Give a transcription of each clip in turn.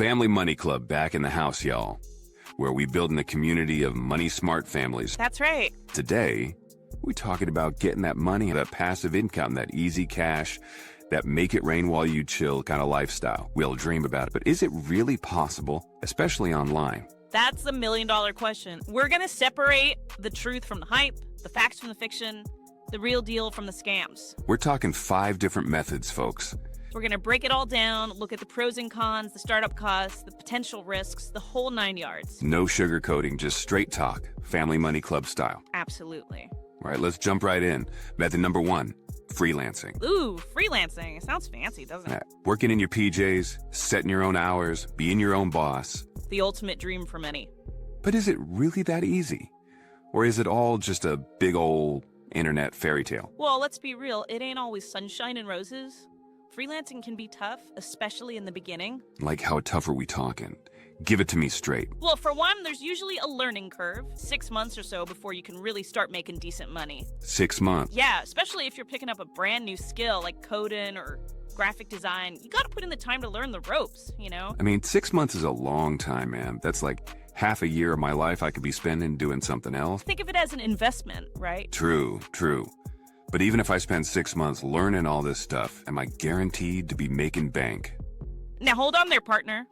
Family Money Club back in the house, y'all, where we building a community of money-smart families. That's right. Today, we're talking about getting that money, that passive income, that easy cash, that make it rain while you chill kind of lifestyle. We all dream about it, but is it really possible, especially online? That's the million-dollar question. We're going to separate the truth from the hype, the facts from the fiction, the real deal from the scams. We're talking 5 different methods, folks. We're going to break it all down, look at the pros and cons, the startup costs, the potential risks, the whole 9 yards. No sugarcoating, just straight talk, Family Money Club style. Absolutely. All right, let's jump right in. Method number 1, freelancing. Ooh, freelancing. It sounds fancy, doesn't it? Working in your PJs, setting your own hours, being your own boss. The ultimate dream for many. But is it really that easy? Or is it all just a big old internet fairy tale? Well, let's be real. It ain't always sunshine and roses. Freelancing can be tough, especially in the beginning. Like, how tough are we talking? Give it to me straight. Well, for one, there's usually a learning curve, 6 months or so before you can really start making decent money. 6 months? Yeah, especially if you're picking up a brand new skill like coding or graphic design. You gotta put in the time to learn the ropes, you know? I mean, 6 months is a long time, man. That's like half a year of my life I could be spending doing something else. Think of it as an investment, right? True. But even if I spend 6 months learning all this stuff, am I guaranteed to be making bank? Now hold on there, partner.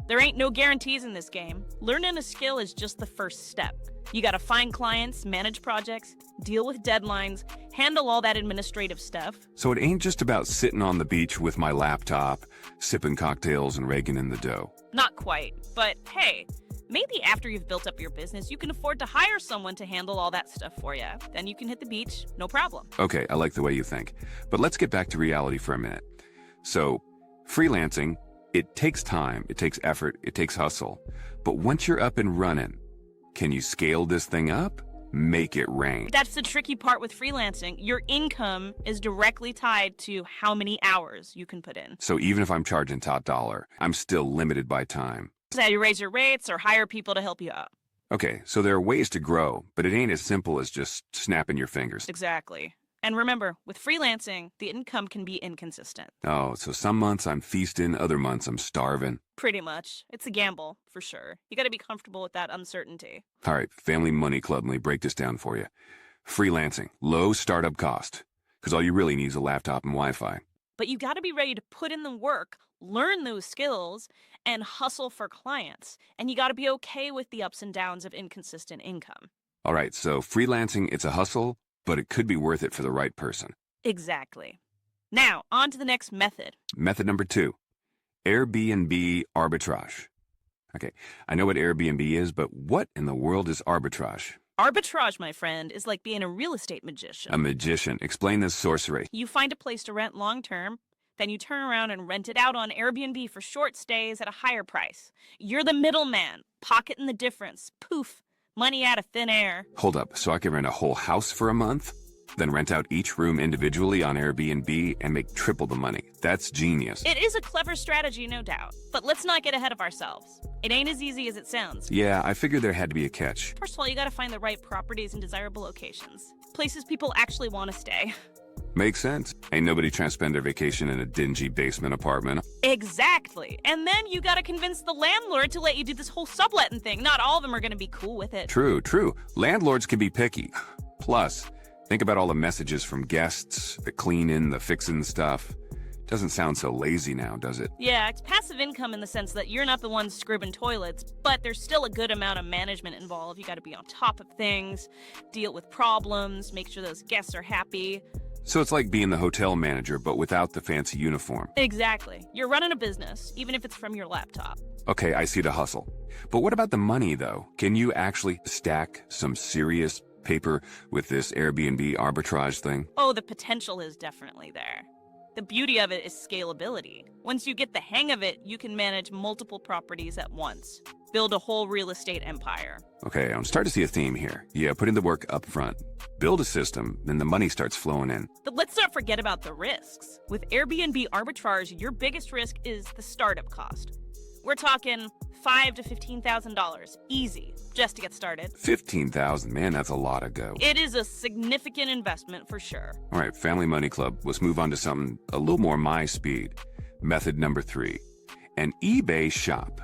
There ain't no guarantees in this game. Learning a skill is just the first step. You gotta find clients, manage projects, deal with deadlines, handle all that administrative stuff. So it ain't just about sitting on the beach with my laptop, sipping cocktails and raking in the dough. Not quite, but hey, maybe after you've built up your business, you can afford to hire someone to handle all that stuff for you. Then you can hit the beach, no problem. Okay, I like the way you think. But let's get back to reality for a minute. So, freelancing, it takes time, it takes effort, it takes hustle. But once you're up and running, can you scale this thing up? Make it rain. That's the tricky part with freelancing. Your income is directly tied to how many hours you can put in. So even if I'm charging top dollar, I'm still limited by time. So you raise your rates or hire people to help you out. Okay, so there are ways to grow, but it ain't as simple as just snapping your fingers. Exactly. And remember, with freelancing, the income can be inconsistent. Oh, so some months I'm feasting, other months I'm starving. Pretty much. It's a gamble, for sure. You gotta be comfortable with that uncertainty. All right, Family Money Club, let me break this down for you. Freelancing, low startup cost, because all you really need is a laptop and Wi-Fi. But you gotta be ready to put in the work, learn those skills, and hustle for clients. And you gotta be okay with the ups and downs of inconsistent income. All right, so freelancing, it's a hustle, but it could be worth it for the right person. Exactly. Now, on to the next method. Method number 2, Airbnb arbitrage. Okay, I know what Airbnb is, but what in the world is arbitrage? Arbitrage, my friend, is like being a real estate magician. A magician. Explain this sorcery. You find a place to rent long-term, then you turn around and rent it out on Airbnb for short stays at a higher price. You're the middleman, pocketing the difference. Poof, money out of thin air. Hold up, so I can rent a whole house for a month? Then rent out each room individually on Airbnb and make triple the money. That's genius. It is a clever strategy, no doubt. But let's not get ahead of ourselves. It ain't as easy as it sounds. Yeah, I figured there had to be a catch. First of all, you gotta find the right properties and desirable locations. Places people actually want to stay. Makes sense. Ain't nobody trying to spend their vacation in a dingy basement apartment. Exactly. And then you gotta convince the landlord to let you do this whole subletting thing. Not all of them are gonna be cool with it. True. Landlords can be picky. Plus, think about all the messages from guests, the cleaning, the fixing stuff. Doesn't sound so lazy now, does it? Yeah, it's passive income in the sense that you're not the one scrubbing toilets, but there's still a good amount of management involved. You gotta be on top of things, deal with problems, make sure those guests are happy. So it's like being the hotel manager, but without the fancy uniform. Exactly. You're running a business, even if it's from your laptop. Okay, I see the hustle. But what about the money, though? Can you actually stack some serious paper with this Airbnb arbitrage thing? Oh, the potential is definitely there. The beauty of it is scalability. Once you get the hang of it, you can manage multiple properties at once. Build a whole real estate empire. Okay, I'm starting to see a theme here. Yeah, put in the work up front. Build a system, then the money starts flowing in. But let's not forget about the risks. With Airbnb arbitrage, your biggest risk is the startup cost. We're talking $5,000 to $15,000, easy, just to get started. $15,000, man, that's a lot of go. It is a significant investment for sure. All right, Family Money Club, let's move on to something a little more my speed. Method number 3, An eBay shop.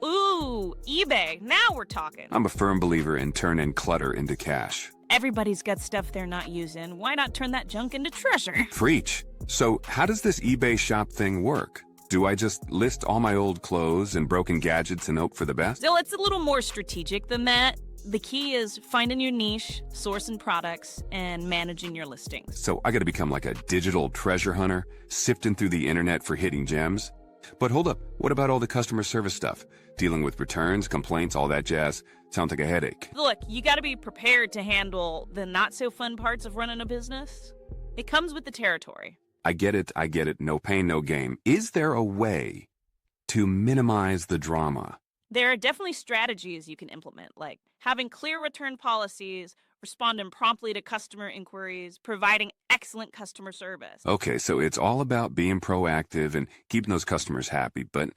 Ooh, eBay. Now we're talking. I'm a firm believer in turning clutter into cash. Everybody's got stuff they're not using. Why not turn that junk into treasure? Preach. So how does this eBay shop thing work? Do I just list all my old clothes and broken gadgets and hope for the best? So it's a little more strategic than that. The key is finding your niche, sourcing products, and managing your listings. So I gotta become like a digital treasure hunter, sifting through the internet for hidden gems? But hold up, what about all the customer service stuff? Dealing with returns, complaints, all that jazz? Sounds like a headache. Look, you gotta be prepared to handle the not-so-fun parts of running a business. It comes with the territory. I get it, no pain, no gain. Is there a way to minimize the drama? There are definitely strategies you can implement, like having clear return policies, responding promptly to customer inquiries, providing excellent customer service. Okay, so it's all about being proactive and keeping those customers happy, but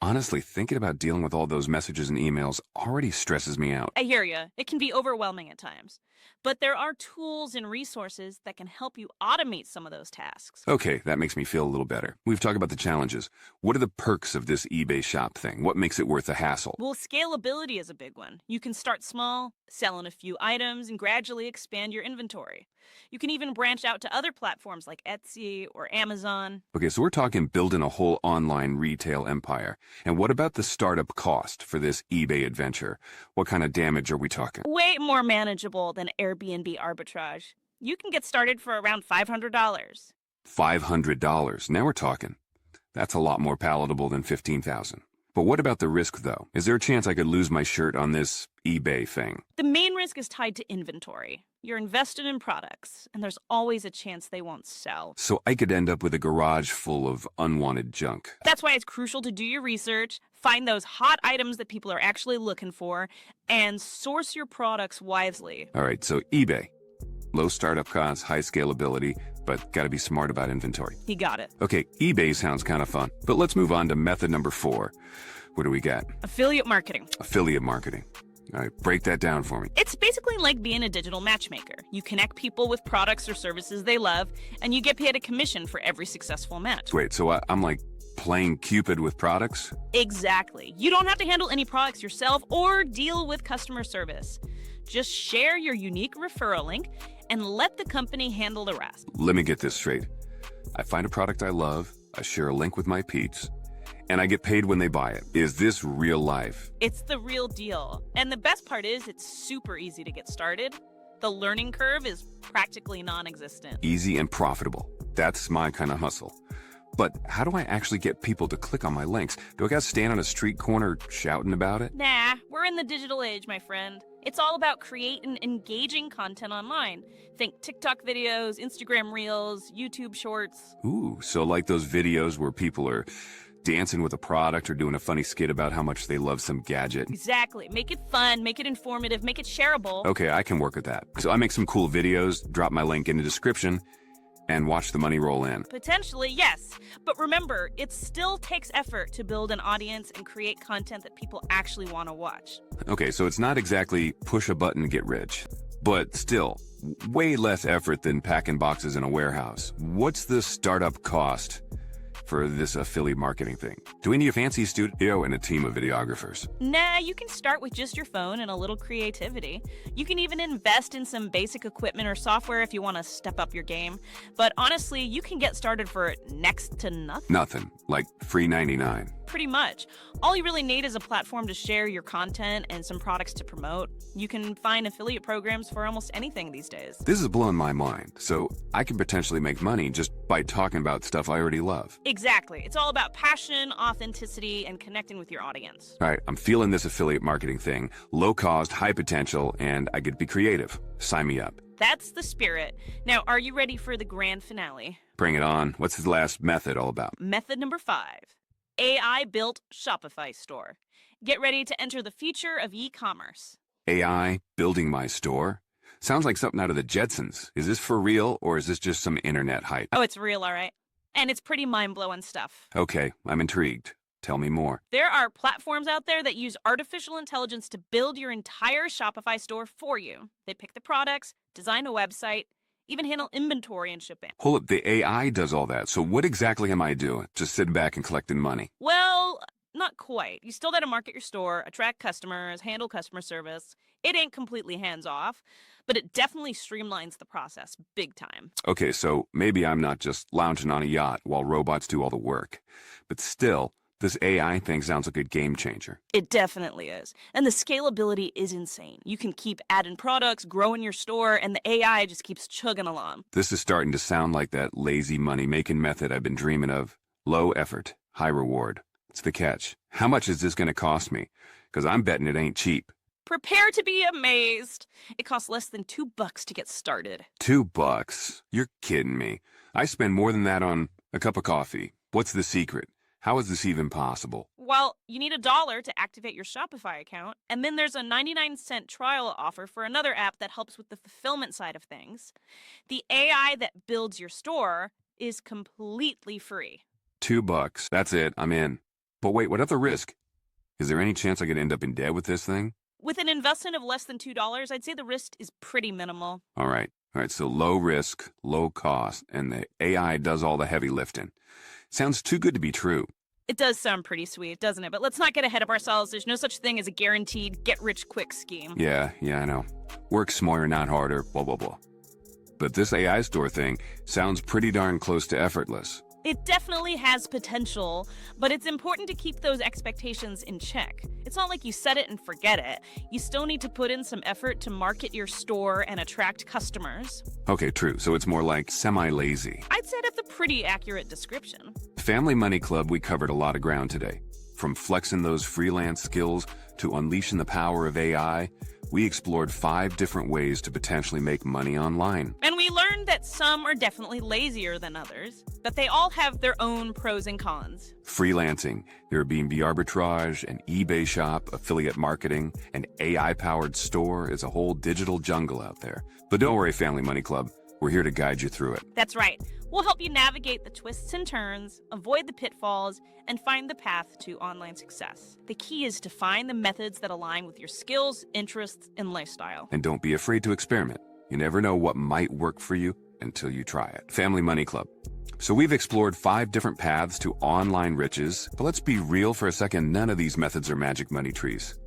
honestly, thinking about dealing with all those messages and emails already stresses me out. I hear you. It can be overwhelming at times. But there are tools and resources that can help you automate some of those tasks. Okay, that makes me feel a little better. We've talked about the challenges. What are the perks of this eBay shop thing? What makes it worth the hassle? Well, scalability is a big one. You can start small, sell in a few items, and gradually expand your inventory. You can even branch out to other platforms like Etsy or Amazon. Okay, so we're talking building a whole online retail empire. And what about the startup cost for this eBay adventure? What kind of damage are we talking? Way more manageable than Airbnb arbitrage. You can get started for around $500. $500. Now we're talking. That's a lot more palatable than $15,000. But what about the risk, though? Is there a chance I could lose my shirt on this eBay thing? The main risk is tied to inventory. You're invested in products, and there's always a chance they won't sell. So I could end up with a garage full of unwanted junk. That's why it's crucial to do your research, find those hot items that people are actually looking for, and source your products wisely. All right, so eBay. Low startup costs, high scalability, but gotta be smart about inventory. You got it. Okay, eBay sounds kind of fun, but let's move on to method number 4. What do we got? Affiliate marketing. Affiliate marketing. All right, break that down for me. It's basically like being a digital matchmaker. You connect people with products or services they love, and you get paid a commission for every successful match. Wait, so I'm like playing Cupid with products? Exactly. You don't have to handle any products yourself or deal with customer service. Just share your unique referral link and let the company handle the rest. Let me get this straight. I find a product I love, I share a link with my peeps, and I get paid when they buy it. Is this real life? It's the real deal. And the best part is it's super easy to get started. The learning curve is practically non-existent. Easy and profitable. That's my kind of hustle. But how do I actually get people to click on my links? Do I gotta stand on a street corner shouting about it? Nah, we're in the digital age, my friend. It's all about creating engaging content online. Think TikTok videos, Instagram Reels, YouTube Shorts. Ooh, so like those videos where people are dancing with a product or doing a funny skit about how much they love some gadget. Exactly. Make it fun, make it informative, make it shareable. Okay, I can work with that. So I make some cool videos, drop my link in the description, and watch the money roll in. Potentially, yes. But remember, it still takes effort to build an audience and create content that people actually want to watch. Okay, so it's not exactly push a button, get rich. But still, way less effort than packing boxes in a warehouse. What's the startup cost for this affiliate marketing thing? Do we need a fancy studio and a team of videographers? Nah, you can start with just your phone and a little creativity. You can even invest in some basic equipment or software if you want to step up your game. But honestly, you can get started for next to nothing. Nothing, like free 99. Pretty much. All you really need is a platform to share your content and some products to promote. You can find affiliate programs for almost anything these days. This is blowing my mind, so I can potentially make money just by talking about stuff I already love. Exactly. It's all about passion, authenticity, and connecting with your audience. All right, I'm feeling this affiliate marketing thing. Low cost, high potential, and I get to be creative. Sign me up. That's the spirit. Now, are you ready for the grand finale? Bring it on. What's the last method all about? Method number 5. AI-built Shopify store. Get ready to enter the future of e-commerce. AI building my store? Sounds like something out of the Jetsons. Is this for real, or is this just some internet hype? Oh, it's real, all right. And it's pretty mind-blowing stuff. Okay, I'm intrigued. Tell me more. There are platforms out there that use artificial intelligence to build your entire Shopify store for you. They pick the products, design a website, even handle inventory and shipping. Hold up, the AI does all that. So what exactly am I doing? Just sitting back and collecting money? Well, not quite. You still gotta market your store, attract customers, handle customer service. It ain't completely hands-off, but it definitely streamlines the process big time. Okay, so maybe I'm not just lounging on a yacht while robots do all the work. But still, this AI thing sounds like a game changer. It definitely is. And the scalability is insane. You can keep adding products, growing your store, and the AI just keeps chugging along. This is starting to sound like that lazy money-making method I've been dreaming of. Low effort, high reward. It's the catch. How much is this going to cost me? Because I'm betting it ain't cheap. Prepare to be amazed. It costs less than $2 to get started. $2? You're kidding me. I spend more than that on a cup of coffee. What's the secret? How is this even possible? Well, you need $1 to activate your Shopify account, and then there's a 99-cent trial offer for another app that helps with the fulfillment side of things. The AI that builds your store is completely free. $2. That's it. I'm in. But wait, what of the risk? Is there any chance I could end up in debt with this thing? With an investment of less than $2, I'd say the risk is pretty minimal. All right, so low risk, low cost, and the AI does all the heavy lifting. Sounds too good to be true. It does sound pretty sweet, doesn't it? But let's not get ahead of ourselves. There's no such thing as a guaranteed get-rich-quick scheme. Yeah, I know. Work smarter, not harder, blah, blah, blah. But this AI store thing sounds pretty darn close to effortless. It definitely has potential, but it's important to keep those expectations in check. It's not like you set it and forget it. You still need to put in some effort to market your store and attract customers. Okay, true. So it's more like semi-lazy. I'd say that's a pretty accurate description. Family Money Club, we covered a lot of ground today. From flexing those freelance skills to unleashing the power of AI, we explored 5 different ways to potentially make money online. And we learned that some are definitely lazier than others, but they all have their own pros and cons. Freelancing, Airbnb arbitrage, an eBay shop, affiliate marketing, an AI-powered store is a whole digital jungle out there. But don't worry, Family Money Club, we're here to guide you through it. That's right. We'll help you navigate the twists and turns, avoid the pitfalls, and find the path to online success. The key is to find the methods that align with your skills, interests, and lifestyle. And don't be afraid to experiment. You never know what might work for you until you try it. Family Money Club. So we've explored 5 different paths to online riches, but let's be real for a second, none of these methods are magic money trees.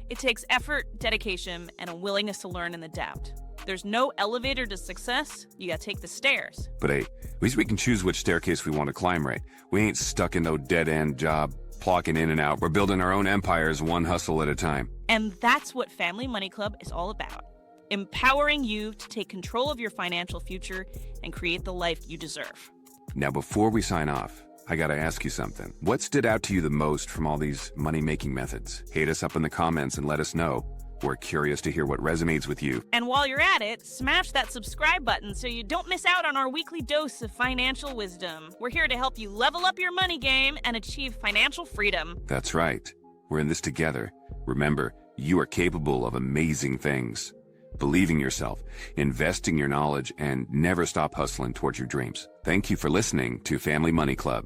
It takes effort, dedication, and a willingness to learn and adapt. There's no elevator to success. You gotta take the stairs. But hey, at least we can choose which staircase we want to climb, right? We ain't stuck in no dead-end job, plonking in and out. We're building our own empires one hustle at a time. And that's what Family Money Club is all about. Empowering you to take control of your financial future and create the life you deserve. Now, before we sign off, I gotta ask you something. What stood out to you the most from all these money-making methods? Hit us up in the comments and let us know. We're curious to hear what resonates with you. And while you're at it, smash that subscribe button so you don't miss out on our weekly dose of financial wisdom. We're here to help you level up your money game and achieve financial freedom. That's right. We're in this together. Remember, you are capable of amazing things. Believe in yourself, investing your knowledge, and never stop hustling towards your dreams. Thank you for listening to Family Money Club.